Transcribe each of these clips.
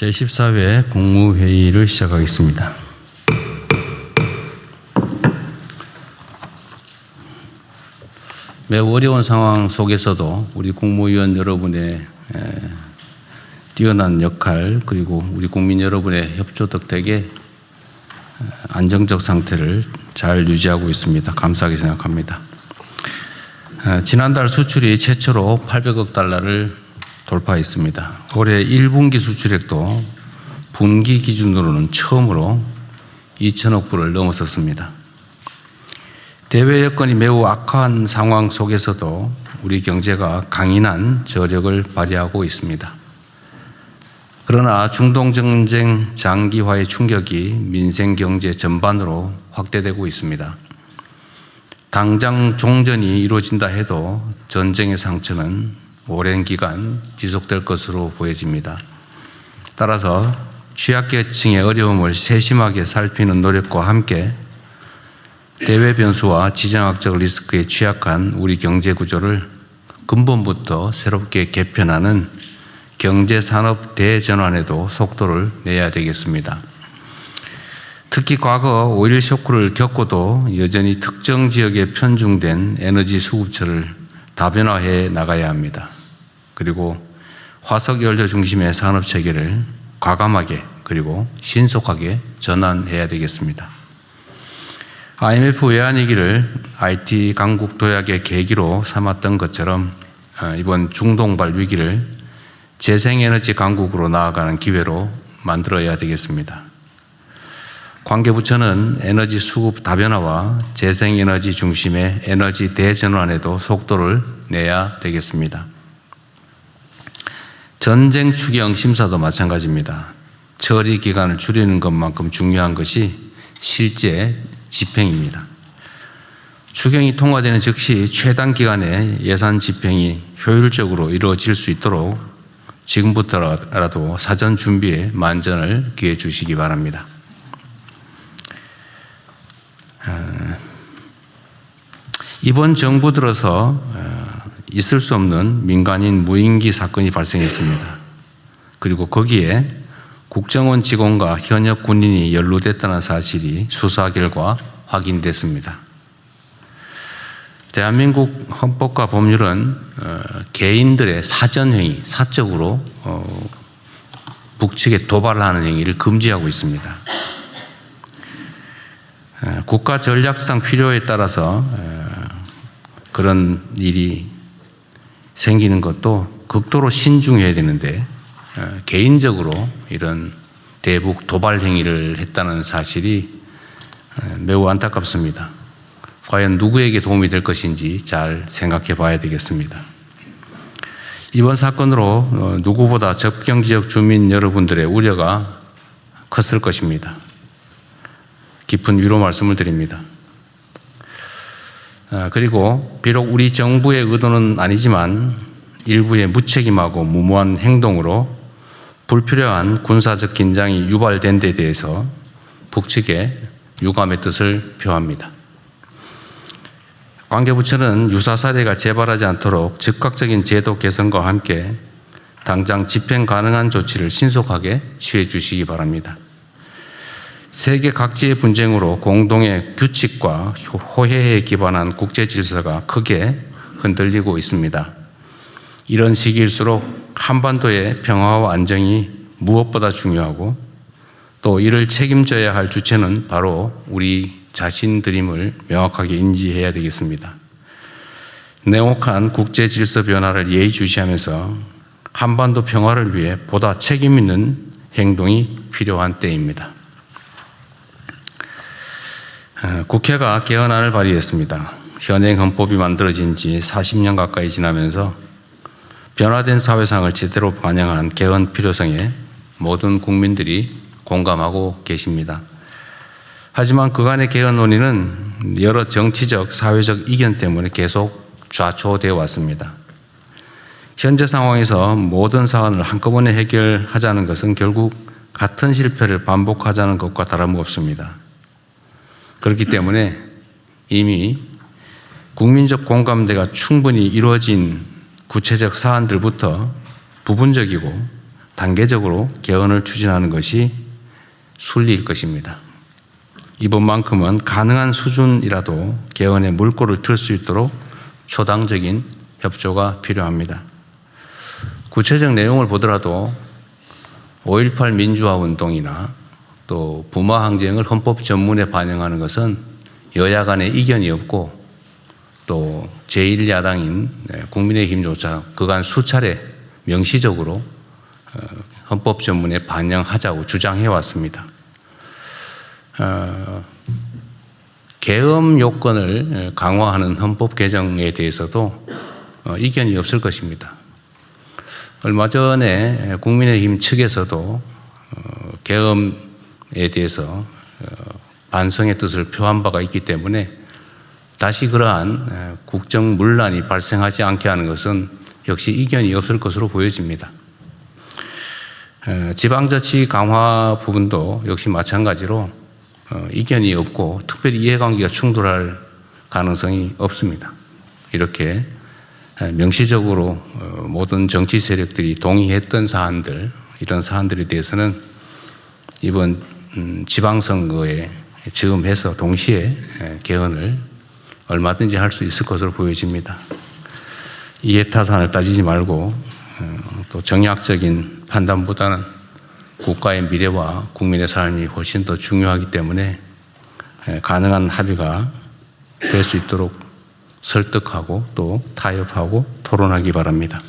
제14회 국무회의를 시작하겠습니다. 매우 어려운 상황 속에서도 우리 국무위원 여러분의 뛰어난 역할, 그리고 우리 국민 여러분의 협조 덕택에 안정적 상태를 잘 유지하고 있습니다. 감사하게 생각합니다. 지난달 수출이 최초로 800억 달러를 돌파했습니다. 올해 1분기 수출액도 분기 기준으로는 처음으로 2천억 불을 넘어섰습니다. 대외 여건이 매우 악화한 상황 속에서도 우리 경제가 강인한 저력을 발휘하고 있습니다. 그러나 중동 전쟁 장기화의 충격이 민생 경제 전반으로 확대되고 있습니다. 당장 종전이 이루어진다 해도 전쟁의 상처는 오랜 기간 지속될 것으로 보여집니다. 따라서 취약계층의 어려움을 세심하게 살피는 노력과 함께 대외 변수와 지정학적 리스크에 취약한 우리 경제 구조를 근본부터 새롭게 개편하는 경제산업 대전환에도 속도를 내야 되겠습니다. 특히 과거 5.11 쇼크를 겪고도 여전히 특정 지역에 편중된 에너지 수급처를 다변화해 나가야 합니다. 그리고 화석연료 중심의 산업체계를 과감하게 그리고 신속하게 전환해야 되겠습니다. IMF 외환위기를 IT 강국 도약의 계기로 삼았던 것처럼 이번 중동발 위기를 재생에너지 강국으로 나아가는 기회로 만들어야 되겠습니다. 관계부처는 에너지 수급 다변화와 재생에너지 중심의 에너지 대전환에도 속도를 내야 되겠습니다. 전쟁 추경 심사도 마찬가지입니다. 처리 기간을 줄이는 것만큼 중요한 것이 실제 집행입니다. 추경이 통과되는 즉시 최단 기간에 예산 집행이 효율적으로 이루어질 수 있도록 지금부터라도 사전 준비에 만전을 기해 주시기 바랍니다. 이번 정부 들어서 있을 수 없는 민간인 무인기 사건이 발생했습니다. 그리고 거기에 국정원 직원과 현역 군인이 연루됐다는 사실이 수사 결과 확인됐습니다. 대한민국 헌법과 법률은 개인들의 사전행위, 사적으로 북측에 도발하는 행위를 금지하고 있습니다. 국가 전략상 필요에 따라서 그런 일이 생기는 것도 극도로 신중해야 되는데 개인적으로 이런 대북 도발 행위를 했다는 사실이 매우 안타깝습니다. 과연 누구에게 도움이 될 것인지 잘 생각해 봐야 되겠습니다. 이번 사건으로 누구보다 접경지역 주민 여러분들의 우려가 컸을 것입니다. 깊은 위로 말씀을 드립니다. 그리고 비록 우리 정부의 의도는 아니지만 일부의 무책임하고 무모한 행동으로 불필요한 군사적 긴장이 유발된 데 대해서 북측에 유감의 뜻을 표합니다. 관계부처는 유사 사례가 재발하지 않도록 즉각적인 제도 개선과 함께 당장 집행 가능한 조치를 신속하게 취해 주시기 바랍니다. 세계 각지의 분쟁으로 공동의 규칙과 호혜에 기반한 국제 질서가 크게 흔들리고 있습니다. 이런 시기일수록 한반도의 평화와 안정이 무엇보다 중요하고 또 이를 책임져야 할 주체는 바로 우리 자신들임을 명확하게 인지해야 되겠습니다. 냉혹한 국제 질서 변화를 예의주시하면서 한반도 평화를 위해 보다 책임 있는 행동이 필요한 때입니다. 국회가 개헌안을 발의했습니다. 현행 헌법이 만들어진 지 40년 가까이 지나면서 변화된 사회상을 제대로 반영한 개헌 필요성에 모든 국민들이 공감하고 계십니다. 하지만 그간의 개헌 논의는 여러 정치적, 사회적 이견 때문에 계속 좌초되어 왔습니다. 현재 상황에서 모든 사안을 한꺼번에 해결하자는 것은 결국 같은 실패를 반복하자는 것과 다름없습니다. 그렇기 때문에 이미 국민적 공감대가 충분히 이루어진 구체적 사안들부터 부분적이고 단계적으로 개헌을 추진하는 것이 순리일 것입니다. 이번만큼은 가능한 수준이라도 개헌에 물꼬를 틀 수 있도록 초당적인 협조가 필요합니다. 구체적 내용을 보더라도 5.18 민주화 운동이나 또 부마 항쟁을 헌법 전문에 반영하는 것은 여야 간의 이견이 없고 또 제1야당인 국민의힘조차 그간 수차례 명시적으로 헌법 전문에 반영하자고 주장해 왔습니다. 계엄 요건을 강화하는 헌법 개정에 대해서도 이견이 없을 것입니다. 얼마 전에 국민의힘 측에서도 계엄에 대해서 반성의 뜻을 표한 바가 있기 때문에 다시 그러한 국정 문란이 발생하지 않게 하는 것은 역시 이견이 없을 것으로 보여집니다. 지방자치 강화 부분도 역시 마찬가지로 이견이 없고 특별히 이해관계가 충돌할 가능성이 없습니다. 이렇게 명시적으로 모든 정치 세력들이 동의했던 사안들, 이런 사안들에 대해서는 이번 지방선거에 즈음해서 동시에 개헌을 얼마든지 할 수 있을 것으로 보여집니다. 이해타산을 따지지 말고 또 정략적인 판단보다는 국가의 미래와 국민의 삶이 훨씬 더 중요하기 때문에 가능한 합의가 될 수 있도록 설득하고 또 타협하고 토론하기 바랍니다.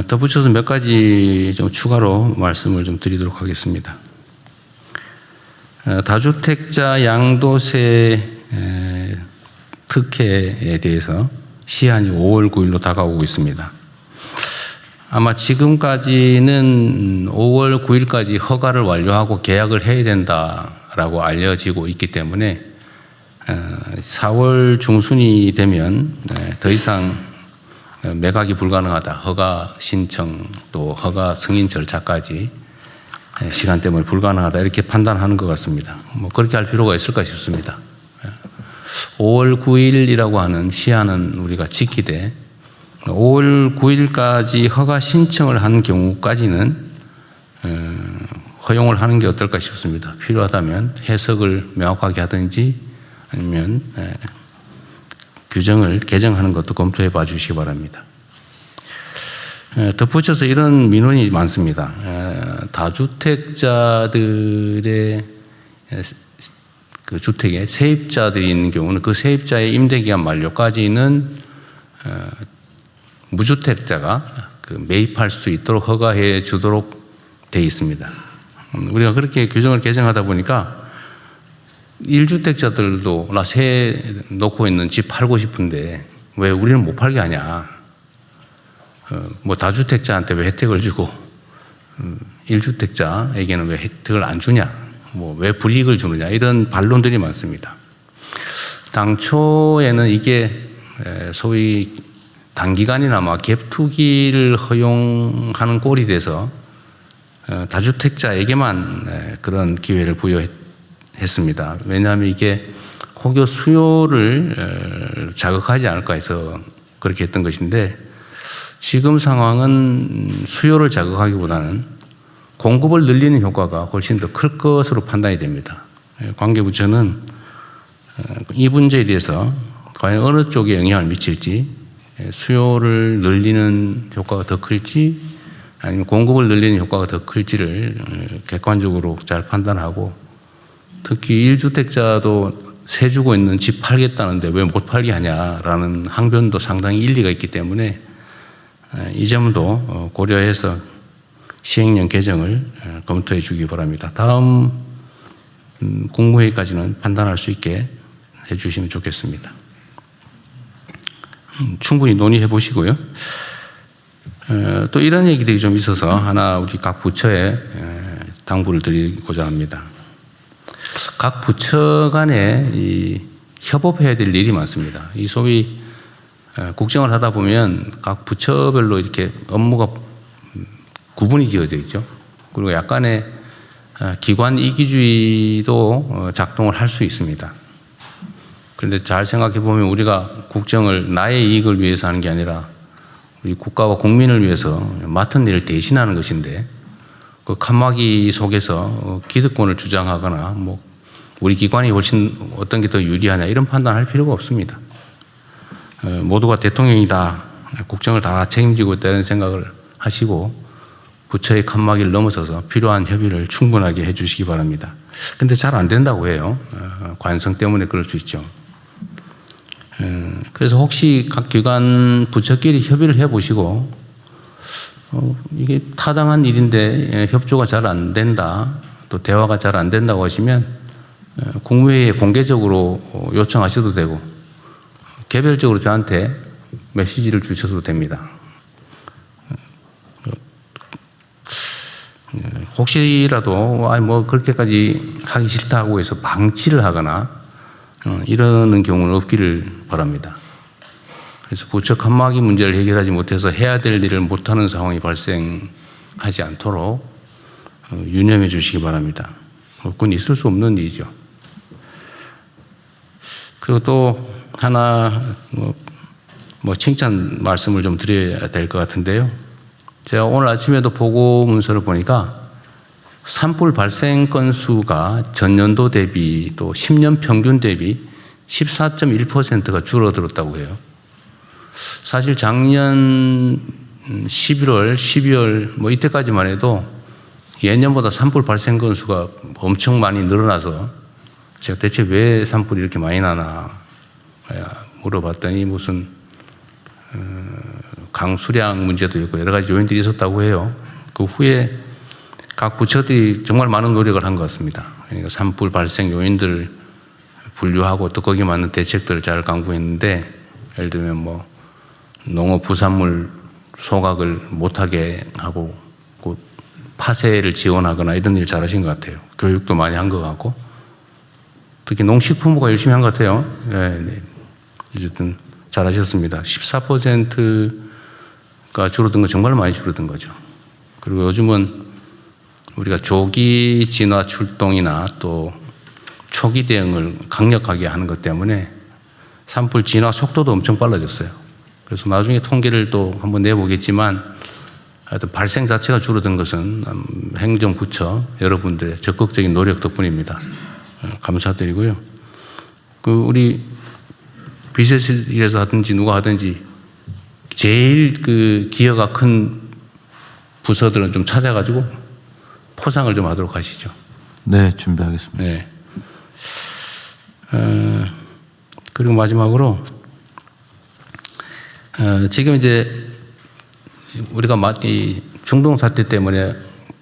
덧붙여서 몇 가지 좀 추가로 말씀을 좀 드리도록 하겠습니다. 다주택자 양도세 특혜에 대해서 시한이 5월 9일로 다가오고 있습니다. 아마 지금까지는 5월 9일까지 허가를 완료하고 계약을 해야 된다라고 알려지고 있기 때문에 4월 중순이 되면 더 이상 매각이 불가능하다. 허가 신청 또 허가 승인 절차까지 시간 때문에 불가능하다. 이렇게 판단하는 것 같습니다. 뭐 그렇게 할 필요가 있을까 싶습니다. 5월 9일이라고 하는 시한은 우리가 지키되 5월 9일까지 허가 신청을 한 경우까지는 허용을 하는 게 어떨까 싶습니다. 필요하다면 해석을 명확하게 하든지 아니면 규정을 개정하는 것도 검토해 봐 주시기 바랍니다. 덧붙여서 이런 민원이 많습니다. 다주택자들의 그 주택에 세입자들이 있는 경우는 그 세입자의 임대기간 만료까지는 무주택자가 그 매입할 수 있도록 허가해 주도록 되어 있습니다. 우리가 그렇게 규정을 개정하다 보니까 1주택자들도 나 새 놓고 있는 집 팔고 싶은데 왜 우리는 못 팔게 하냐. 뭐 다주택자한테 왜 혜택을 주고 1주택자에게는 왜 혜택을 안 주냐. 뭐 왜 불이익을 주느냐. 이런 반론들이 많습니다. 당초에는 이게 소위 단기간이나마 갭투기를 허용하는 꼴이 돼서 다주택자에게만 그런 기회를 부여했습니다. 왜냐하면 이게 혹여 수요를 자극하지 않을까 해서 그렇게 했던 것인데 지금 상황은 수요를 자극하기보다는 공급을 늘리는 효과가 훨씬 더 클 것으로 판단이 됩니다. 관계부처는 이 문제에 대해서 과연 어느 쪽에 영향을 미칠지 수요를 늘리는 효과가 더 클지 아니면 공급을 늘리는 효과가 더 클지를 객관적으로 잘 판단하고 특히 1주택자도 세 주고 있는 집 팔겠다는데 왜 못 팔게 하냐라는 항변도 상당히 일리가 있기 때문에 이 점도 고려해서 시행령 개정을 검토해 주기 바랍니다. 다음 국무회의까지는 판단할 수 있게 해 주시면 좋겠습니다. 충분히 논의해 보시고요. 또 이런 얘기들이 좀 있어서 하나 우리 각 부처에 당부를 드리고자 합니다. 각 부처 간에 이 협업해야 될 일이 많습니다. 이 소위 국정을 하다 보면 각 부처별로 이렇게 업무가 구분이 지어져 있죠. 그리고 약간의 기관 이기주의도 작동을 할 수 있습니다. 그런데 잘 생각해 보면 우리가 국정을 나의 이익을 위해서 하는 게 아니라 우리 국가와 국민을 위해서 맡은 일을 대신하는 것인데 그 칸막이 속에서 기득권을 주장하거나 뭐 우리 기관이 훨씬 어떤 게 더 유리하냐 이런 판단할 필요가 없습니다. 모두가 대통령이다, 국정을 다 책임지고 있다는 생각을 하시고 부처의 칸막이를 넘어서서 필요한 협의를 충분하게 해 주시기 바랍니다. 근데 잘 안 된다고 해요. 관성 때문에 그럴 수 있죠. 그래서 혹시 각 기관 부처끼리 협의를 해 보시고 이게 타당한 일인데 협조가 잘 안 된다, 또 대화가 잘 안 된다고 하시면 국무회의에 공개적으로 요청하셔도 되고 개별적으로 저한테 메시지를 주셔도 됩니다. 혹시라도 뭐 그렇게까지 하기 싫다고 해서 방치를 하거나 이러는 경우는 없기를 바랍니다. 그래서 부처 칸막이 문제를 해결하지 못해서 해야 될 일을 못하는 상황이 발생하지 않도록 유념해 주시기 바랍니다. 그건 있을 수 없는 일이죠. 그리고 또 하나 뭐 칭찬 말씀을 좀 드려야 될 것 같은데요. 제가 오늘 아침에도 보고 문서를 보니까 산불 발생 건수가 전년도 대비 또 10년 평균 대비 14.1%가 줄어들었다고 해요. 사실 작년 11월, 12월 뭐 이때까지만 해도 예년보다 산불 발생 건수가 엄청 많이 늘어나서 제가 대체 왜 산불이 이렇게 많이 나나 물어봤더니 무슨 강수량 문제도 있고 여러 가지 요인들이 있었다고 해요. 그 후에 각 부처들이 정말 많은 노력을 한 것 같습니다. 그러니까 산불 발생 요인들을 분류하고 또 거기에 맞는 대책들을 잘 강구했는데 예를 들면 뭐 농업 부산물 소각을 못하게 하고 파쇄를 지원하거나 이런 일 잘하신 것 같아요. 교육도 많이 한 것 같고 특히 농식품부가 열심히 한 것 같아요. 네. 어쨌든 잘하셨습니다. 14%가 줄어든 건 정말 많이 줄어든 거죠. 그리고 요즘은 우리가 조기 진화 출동이나 또 초기 대응을 강력하게 하는 것 때문에 산불 진화 속도도 엄청 빨라졌어요. 그래서 나중에 통계를 또 한번 내보겠지만 하여튼 발생 자체가 줄어든 것은 행정부처 여러분들의 적극적인 노력 덕분입니다. 감사드리고요. 우리 비서실에서 하든지 누가 하든지 제일 기여가 큰 부서들은 좀 찾아가지고 포상을 좀 하도록 하시죠. 네, 준비하겠습니다. 네. 그리고 마지막으로 지금 이제 우리가 이 중동 사태 때문에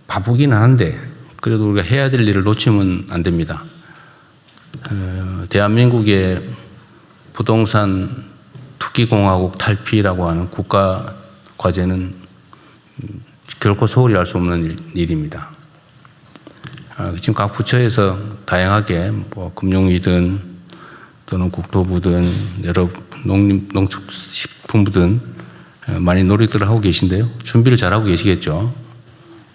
바쁘기는 한데 그래도 우리가 해야 될 일을 놓치면 안 됩니다. 대한민국의 부동산 투기공화국 탈피라고 하는 국가 과제는 결코 소홀히 할 수 없는 일입니다. 지금 각 부처에서 다양하게 뭐 금융위든 또는 국토부든 여러 농축식품부든 많이 노력들을 하고 계신데요. 준비를 잘하고 계시겠죠.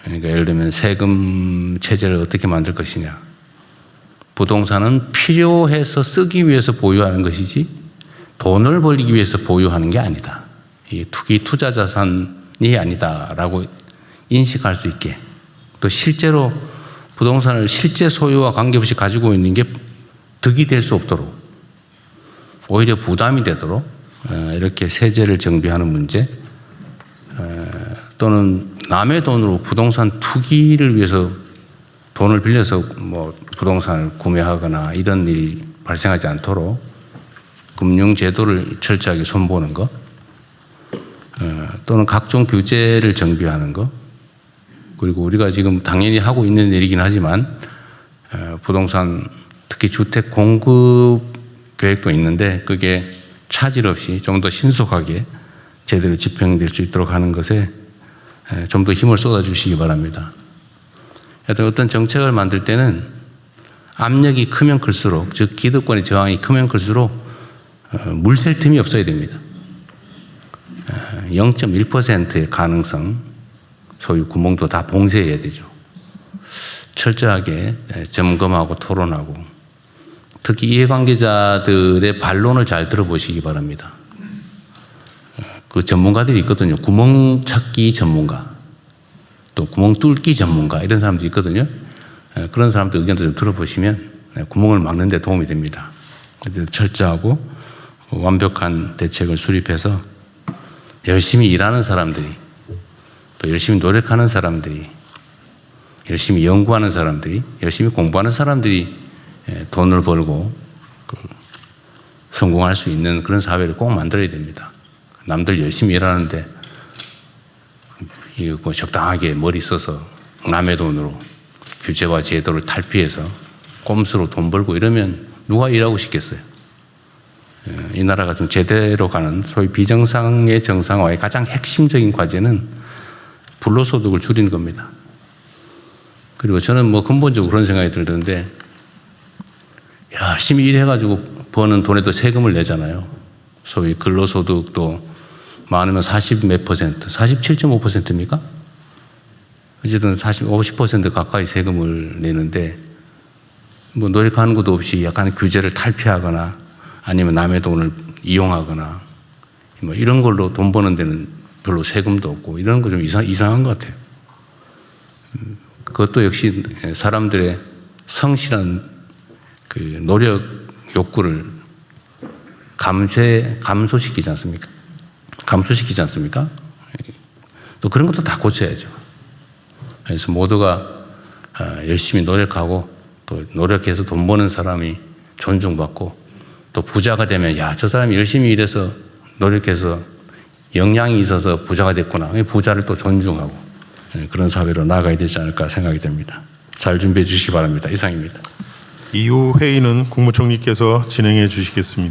그러니까 예를 들면 세금 체제를 어떻게 만들 것이냐. 부동산은 필요해서 쓰기 위해서 보유하는 것이지 돈을 벌기 위해서 보유하는 게 아니다. 이게 투자 자산이 아니다라고 인식할 수 있게 또 실제로 부동산을 실제 소유와 관계없이 가지고 있는 게 득이 될 수 없도록 오히려 부담이 되도록 이렇게 세제를 정비하는 문제 또는 남의 돈으로 부동산 투기를 위해서 돈을 빌려서 뭐 부동산을 구매하거나 이런 일이 발생하지 않도록 금융제도를 철저하게 손보는 것 또는 각종 규제를 정비하는 것 그리고 우리가 지금 당연히 하고 있는 일이긴 하지만 부동산 특히 주택 공급 계획도 있는데 그게 차질 없이 좀 더 신속하게 제대로 집행될 수 있도록 하는 것에 좀 더 힘을 쏟아주시기 바랍니다. 하여튼 어떤 정책을 만들 때는 압력이 크면 클수록 즉 기득권의 저항이 크면 클수록 물샐 틈이 없어야 됩니다. 0.1%의 가능성 소유 구멍도 다 봉쇄해야 되죠. 철저하게 점검하고 토론하고 특히 이해관계자들의 반론을 잘 들어보시기 바랍니다. 그 전문가들이 있거든요. 구멍 찾기 전문가, 또 구멍 뚫기 전문가 이런 사람들이 있거든요. 그런 사람들 의견도 좀 들어보시면 구멍을 막는 데 도움이 됩니다. 그래서 철저하고 완벽한 대책을 수립해서 열심히 일하는 사람들이, 또 열심히 노력하는 사람들이, 열심히 연구하는 사람들이, 열심히 공부하는 사람들이 돈을 벌고 성공할 수 있는 그런 사회를 꼭 만들어야 됩니다. 남들 열심히 일하는데 이거 뭐 적당하게 머리 써서 남의 돈으로 규제와 제도를 탈피해서 꼼수로 돈 벌고 이러면 누가 일하고 싶겠어요? 이 나라가 좀 제대로 가는 소위 비정상의 정상화의 가장 핵심적인 과제는 불로소득을 줄이는 겁니다. 그리고 저는 뭐 근본적으로 그런 생각이 들던데, 열심히 일해가지고 버는 돈에도 세금을 내잖아요. 소위 근로소득도 많으면 40 몇 퍼센트, 47.5%입니까? 어쨌든 50% 가까이 세금을 내는데, 뭐 노력하는 것도 없이 약간 규제를 탈피하거나 아니면 남의 돈을 이용하거나 뭐 이런 걸로 돈 버는 데는 별로 세금도 없고 이런 거 좀 이상한 것 같아요. 그것도 역시 사람들의 성실한 그 노력 욕구를 감소시키지 않습니까? 감소시키지 않습니까? 또 그런 것도 다 고쳐야죠. 그래서 모두가 열심히 노력하고 또 노력해서 돈 버는 사람이 존중받고, 또 부자가 되면 야, 저 사람이 열심히 일해서 노력해서 역량이 있어서 부자가 됐구나. 부자를 또 존중하고 그런 사회로 나아가야 되지 않을까 생각이 됩니다. 잘 준비해 주시기 바랍니다. 이상입니다. 이후 회의는 국무총리께서 진행해 주시겠습니다.